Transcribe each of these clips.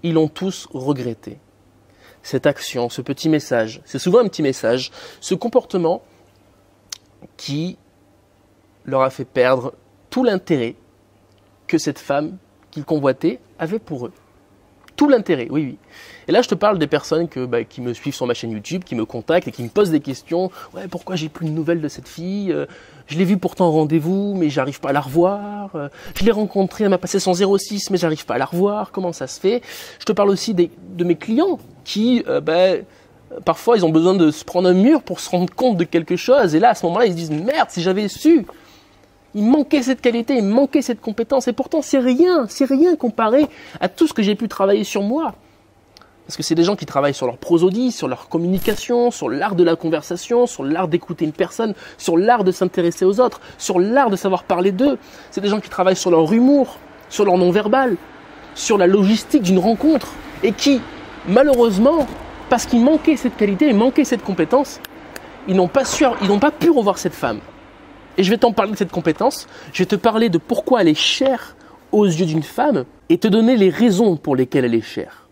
ils l'ont tous regretté. Cette action, ce petit message, c'est souvent un petit message, ce comportement qui leur a fait perdre tout l'intérêt que cette femme qu'ils convoitaient avait pour eux. Tout l'intérêt, oui, oui. Et là, je te parle des personnes qui me suivent sur ma chaîne YouTube, qui me contactent et qui me posent des questions. Ouais, pourquoi j'ai plus de nouvelles de cette fille? Je l'ai vue pourtant en rendez-vous, mais j'arrive pas à la revoir. Je l'ai rencontrée, elle m'a passé son 06, mais j'arrive pas à la revoir. Comment ça se fait? Je te parle aussi de mes clients qui, parfois, ils ont besoin de se prendre un mur pour se rendre compte de quelque chose. Et là, à ce moment-là, ils se disent, merde, si j'avais su. Il manquait cette qualité, il manquait cette compétence. Et pourtant, c'est rien comparé à tout ce que j'ai pu travailler sur moi. Parce que c'est des gens qui travaillent sur leur prosodie, sur leur communication, sur l'art de la conversation, sur l'art d'écouter une personne, sur l'art de s'intéresser aux autres, sur l'art de savoir parler d'eux. C'est des gens qui travaillent sur leur humour, sur leur non-verbal, sur la logistique d'une rencontre. Et qui, malheureusement, parce qu'il manquait cette qualité, il manquait cette compétence, ils n'ont pas pu revoir cette femme. Et je vais t'en parler de cette compétence, je vais te parler de pourquoi elle est chère aux yeux d'une femme et te donner les raisons pour lesquelles elle est chère.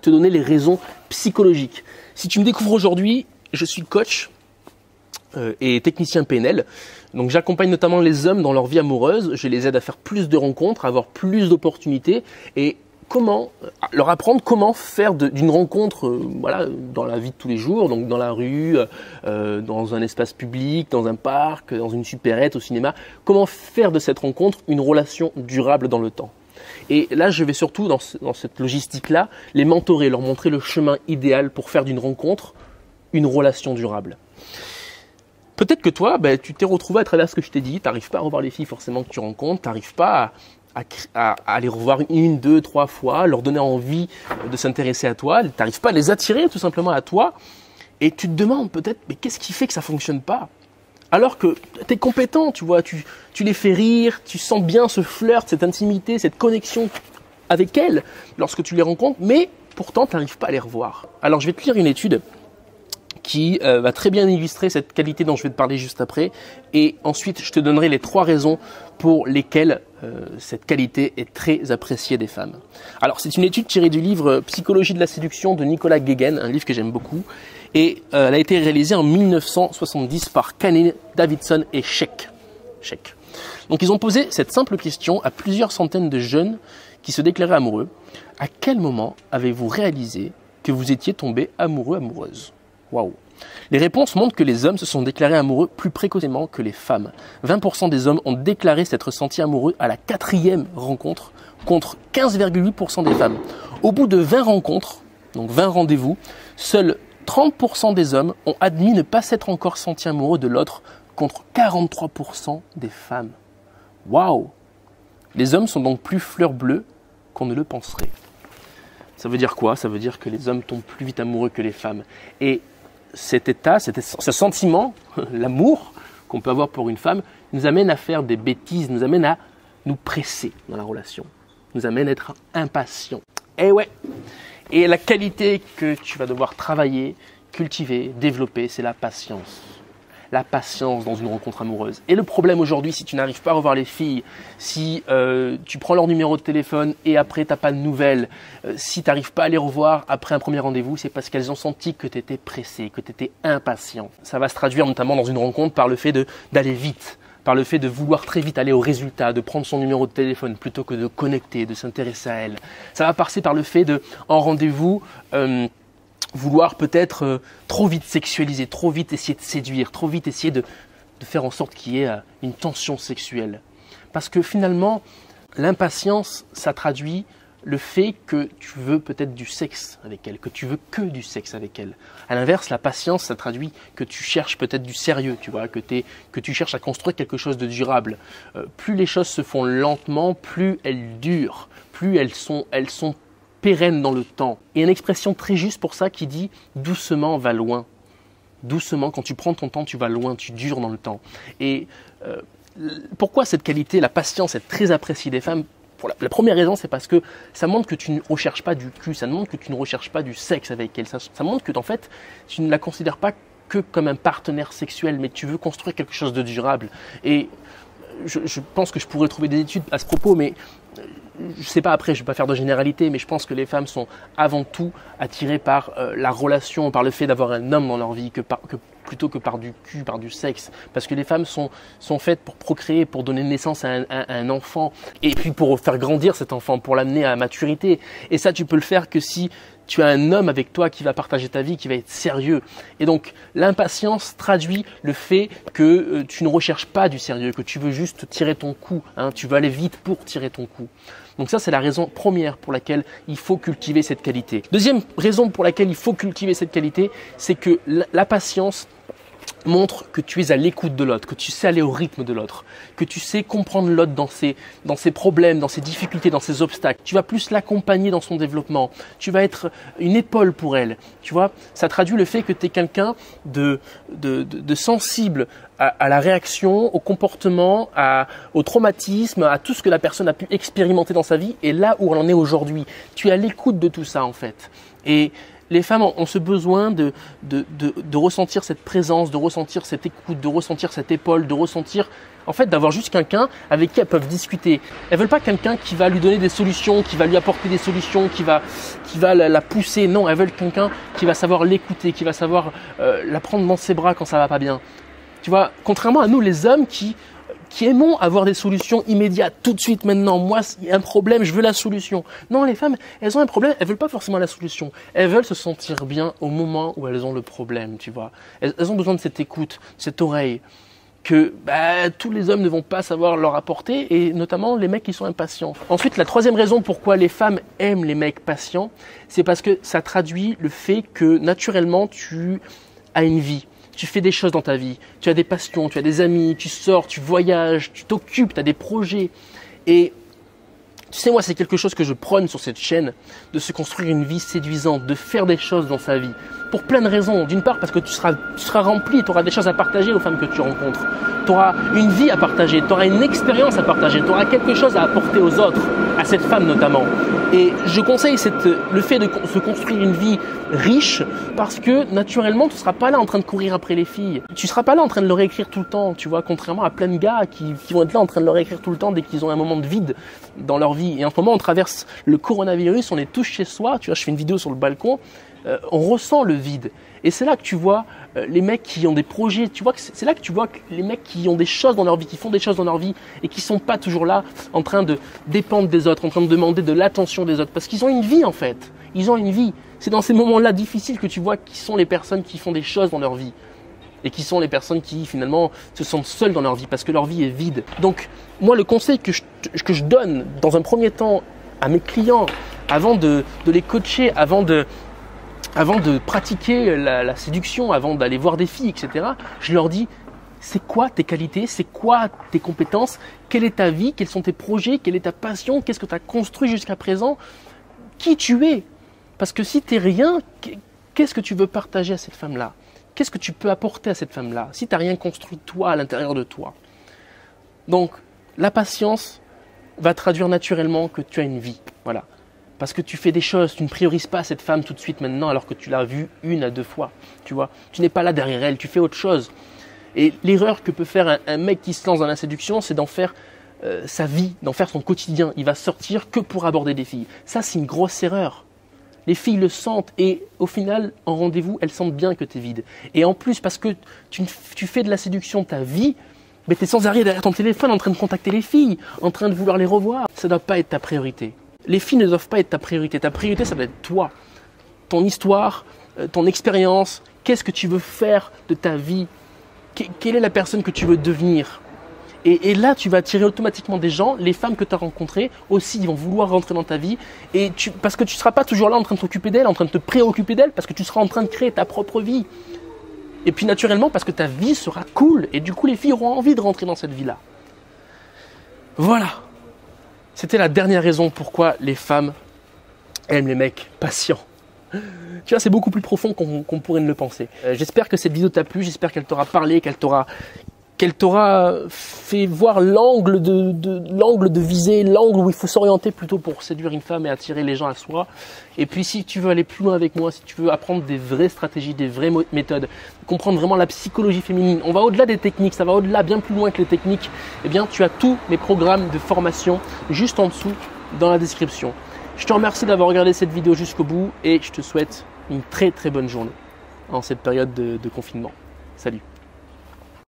Te donner les raisons psychologiques. Si tu me découvres aujourd'hui, je suis coach et technicien PNL. Donc j'accompagne notamment les hommes dans leur vie amoureuse, je les aide à faire plus de rencontres, à avoir plus d'opportunités et leur apprendre comment faire d'une rencontre dans la vie de tous les jours, donc dans la rue, dans un espace public, dans un parc, dans une supérette, au cinéma, comment faire de cette rencontre une relation durable dans le temps. Et là, je vais surtout, dans cette logistique-là, les mentorer, leur montrer le chemin idéal pour faire d'une rencontre une relation durable. Peut-être que toi, tu t'es retrouvé à travers ce que je t'ai dit, tu n'arrives pas à revoir les filles forcément que tu rencontres, tu n'arrives pas à les revoir 1, 2, 3 fois, leur donner envie de s'intéresser à toi, tu n'arrives pas à les attirer tout simplement à toi, et tu te demandes peut-être, mais qu'est-ce qui fait que ça ne fonctionne pas? Alors que tu es compétent, tu vois, tu les fais rire, tu sens bien ce flirt, cette intimité, cette connexion avec elles lorsque tu les rencontres, mais pourtant tu n'arrives pas à les revoir. Alors je vais te lire une étude qui va très bien illustrer cette qualité dont je vais te parler juste après. Et ensuite, je te donnerai les 3 raisons pour lesquelles cette qualité est très appréciée des femmes. Alors, c'est une étude tirée du livre Psychologie de la séduction de Nicolas Guéguen, un livre que j'aime beaucoup. Et elle a été réalisée en 1970 par Caney, Davidson et Sheck. Donc, ils ont posé cette simple question à plusieurs centaines de jeunes qui se déclaraient amoureux. À quel moment avez-vous réalisé que vous étiez tombé amoureux, amoureuse? Waouh! Les réponses montrent que les hommes se sont déclarés amoureux plus précocement que les femmes. 20% des hommes ont déclaré s'être sentis amoureux à la 4e rencontre, contre 15,8% des femmes. Au bout de 20 rencontres, donc 20 rendez-vous, seuls 30% des hommes ont admis ne pas s'être encore sentis amoureux de l'autre, contre 43% des femmes. Waouh! Les hommes sont donc plus fleurs bleues qu'on ne le penserait. Ça veut dire quoi? Ça veut dire que les hommes tombent plus vite amoureux que les femmes. Et cet état, ce sentiment, l'amour qu'on peut avoir pour une femme, nous amène à faire des bêtises, nous amène à nous presser dans la relation, nous amène à être impatients. Et ouais. Et la qualité que tu vas devoir travailler, cultiver, développer, c'est la patience. La patience dans une rencontre amoureuse. Et le problème aujourd'hui, si tu n'arrives pas à revoir les filles, si tu prends leur numéro de téléphone et après tu n'as pas de nouvelles, si tu n'arrives pas à les revoir après un premier rendez-vous, c'est parce qu'elles ont senti que tu étais pressé, que tu étais impatient. Ça va se traduire notamment dans une rencontre par le fait d'aller vite, par le fait de vouloir très vite aller au résultat, de prendre son numéro de téléphone plutôt que de connecter, de s'intéresser à elle. Ça va passer par le fait en rendez-vous, vouloir peut-être trop vite sexualiser, trop vite essayer de séduire, trop vite essayer de faire en sorte qu'il y ait une tension sexuelle. Parce que finalement, l'impatience, ça traduit le fait que tu veux peut-être du sexe avec elle, que tu veux que du sexe avec elle. À l'inverse, la patience, ça traduit que tu cherches peut-être du sérieux, tu vois, que tu cherches à construire quelque chose de durable. Plus les choses se font lentement, plus elles durent, plus elles sont pérennes dans le temps. Et une expression très juste pour ça qui dit « doucement va loin ». Doucement, quand tu prends ton temps, tu vas loin, tu dures dans le temps. Et pourquoi cette qualité, la patience, est très appréciée des femmes? La première raison, c'est parce que ça montre que tu ne recherches pas du cul, ça montre que tu ne recherches pas du sexe avec elle, ça montre que en fait, tu ne la considères pas que comme un partenaire sexuel, mais tu veux construire quelque chose de durable. Et je pense que je pourrais trouver des études à ce propos, mais je sais pas, après je vais pas faire de généralité, mais je pense que les femmes sont avant tout attirées par la relation, par le fait d'avoir un homme dans leur vie plutôt que par du cul, par du sexe. Parce que les femmes sont faites pour procréer, pour donner naissance à un enfant, et puis pour faire grandir cet enfant, pour l'amener à la maturité. Et ça, tu peux le faire que si tu as un homme avec toi qui va partager ta vie, qui va être sérieux. Et donc, l'impatience traduit le fait que tu ne recherches pas du sérieux, que tu veux juste tirer ton coup, hein, tu veux aller vite pour tirer ton coup. Donc ça, c'est la raison première pour laquelle il faut cultiver cette qualité. Deuxième raison pour laquelle il faut cultiver cette qualité, c'est que la patience montre que tu es à l'écoute de l'autre, que tu sais aller au rythme de l'autre, que tu sais comprendre l'autre dans ses problèmes, dans ses difficultés, dans ses obstacles. Tu vas plus l'accompagner dans son développement. Tu vas être une épaule pour elle. Tu vois, ça traduit le fait que tu es quelqu'un de sensible à la réaction, au comportement, au traumatisme, à tout ce que la personne a pu expérimenter dans sa vie et là où elle en est aujourd'hui. Tu es à l'écoute de tout ça en fait. Et les femmes ont ce besoin de ressentir cette présence, de ressentir cette écoute, de ressentir cette épaule, de ressentir, en fait, d'avoir juste quelqu'un avec qui elles peuvent discuter. Elles veulent pas quelqu'un qui va lui donner des solutions, qui va lui apporter des solutions, qui va la pousser. Non, elles veulent quelqu'un qui va savoir l'écouter, qui va savoir la prendre dans ses bras quand ça va pas bien. Tu vois, contrairement à nous, les hommes qui aimons avoir des solutions immédiates, tout de suite, maintenant. Moi, il y a un problème, je veux la solution. Non, les femmes, elles ont un problème, elles veulent pas forcément la solution. Elles veulent se sentir bien au moment où elles ont le problème, tu vois. Elles ont besoin de cette écoute, cette oreille que tous les hommes ne vont pas savoir leur apporter, et notamment les mecs qui sont impatients. Ensuite, la troisième raison pourquoi les femmes aiment les mecs patients, c'est parce que ça traduit le fait que naturellement, tu as une vie. Tu fais des choses dans ta vie, tu as des passions, tu as des amis, tu sors, tu voyages, tu t'occupes, tu as des projets. Et tu sais, moi, c'est quelque chose que je prône sur cette chaîne, de se construire une vie séduisante, de faire des choses dans sa vie. Pour plein de raisons. D'une part, parce que tu seras rempli, tu auras des choses à partager aux femmes que tu rencontres. Tu auras une vie à partager, tu auras une expérience à partager, tu auras quelque chose à apporter aux autres, à cette femme notamment. Et je conseille le fait de se construire une vie riche parce que naturellement, tu ne seras pas là en train de courir après les filles. Tu ne seras pas là en train de leur écrire tout le temps, tu vois, contrairement à plein de gars qui vont être là en train de leur écrire tout le temps dès qu'ils ont un moment de vide dans leur vie. Et en ce moment, on traverse le coronavirus, on est tous chez soi. Tu vois, je fais une vidéo sur le balcon, on ressent le vide. Et c'est là que tu vois les mecs qui ont des projets, tu vois, c'est là que tu vois les mecs qui ont des choses dans leur vie, qui font des choses dans leur vie et qui sont pas toujours là en train de dépendre des autres, en train de demander de l'attention des autres, parce qu'ils ont une vie en fait. Ils ont une vie. C'est dans ces moments-là difficiles que tu vois qui sont les personnes qui font des choses dans leur vie et qui sont les personnes qui finalement se sentent seules dans leur vie parce que leur vie est vide. Donc moi, le conseil que je donne dans un premier temps à mes clients avant de les coacher, avant de pratiquer la séduction, avant d'aller voir des filles, etc., je leur dis, c'est quoi tes qualités, c'est quoi tes compétences, quelle est ta vie, quels sont tes projets, quelle est ta passion, qu'est-ce que tu as construit jusqu'à présent, qui tu es. Parce que si tu n'es rien, qu'est-ce que tu veux partager à cette femme-là? Qu'est-ce que tu peux apporter à cette femme-là si tu n'as rien construit toi à l'intérieur de toi? Donc, la patience va traduire naturellement que tu as une vie. Voilà. Parce que tu fais des choses, tu ne priorises pas cette femme tout de suite maintenant alors que tu l'as vue 1 à 2 fois. Tu vois, tu n'es pas là derrière elle, tu fais autre chose. Et l'erreur que peut faire un mec qui se lance dans la séduction, c'est d'en faire sa vie, d'en faire son quotidien. Il va sortir que pour aborder des filles. Ça, c'est une grosse erreur. Les filles le sentent et au final, en rendez-vous, elles sentent bien que tu es vide. Et en plus, parce que tu fais de la séduction ta vie, mais tu es sans arrêt derrière ton téléphone en train de contacter les filles, en train de vouloir les revoir. Ça ne doit pas être ta priorité. Les filles ne doivent pas être ta priorité. Ta priorité, ça doit être toi, ton histoire, ton expérience. Qu'est-ce que tu veux faire de ta vie? Quelle est la personne que tu veux devenir? Et là, tu vas attirer automatiquement des gens. Les femmes que tu as rencontrées aussi, ils vont vouloir rentrer dans ta vie. Parce que tu ne seras pas toujours là en train de t'occuper d'elles, en train de te préoccuper d'elles, parce que tu seras en train de créer ta propre vie. Et puis naturellement, parce que ta vie sera cool. Et du coup, les filles auront envie de rentrer dans cette vie-là. Voilà. C'était la dernière raison pourquoi les femmes aiment les mecs patients. Tu vois, c'est beaucoup plus profond qu'on pourrait ne le penser. J'espère que cette vidéo t'a plu, j'espère qu'elle t'aura parlé, qu'elle t'aura fait voir l'angle de visée, l'angle où il faut s'orienter plutôt pour séduire une femme et attirer les gens à soi. Et puis si tu veux aller plus loin avec moi, si tu veux apprendre des vraies stratégies, des vraies méthodes, comprendre vraiment la psychologie féminine, on va au-delà des techniques, ça va au-delà, bien plus loin que les techniques, eh bien tu as tous mes programmes de formation juste en dessous dans la description. Je te remercie d'avoir regardé cette vidéo jusqu'au bout et je te souhaite une très très bonne journée en cette période de confinement. Salut!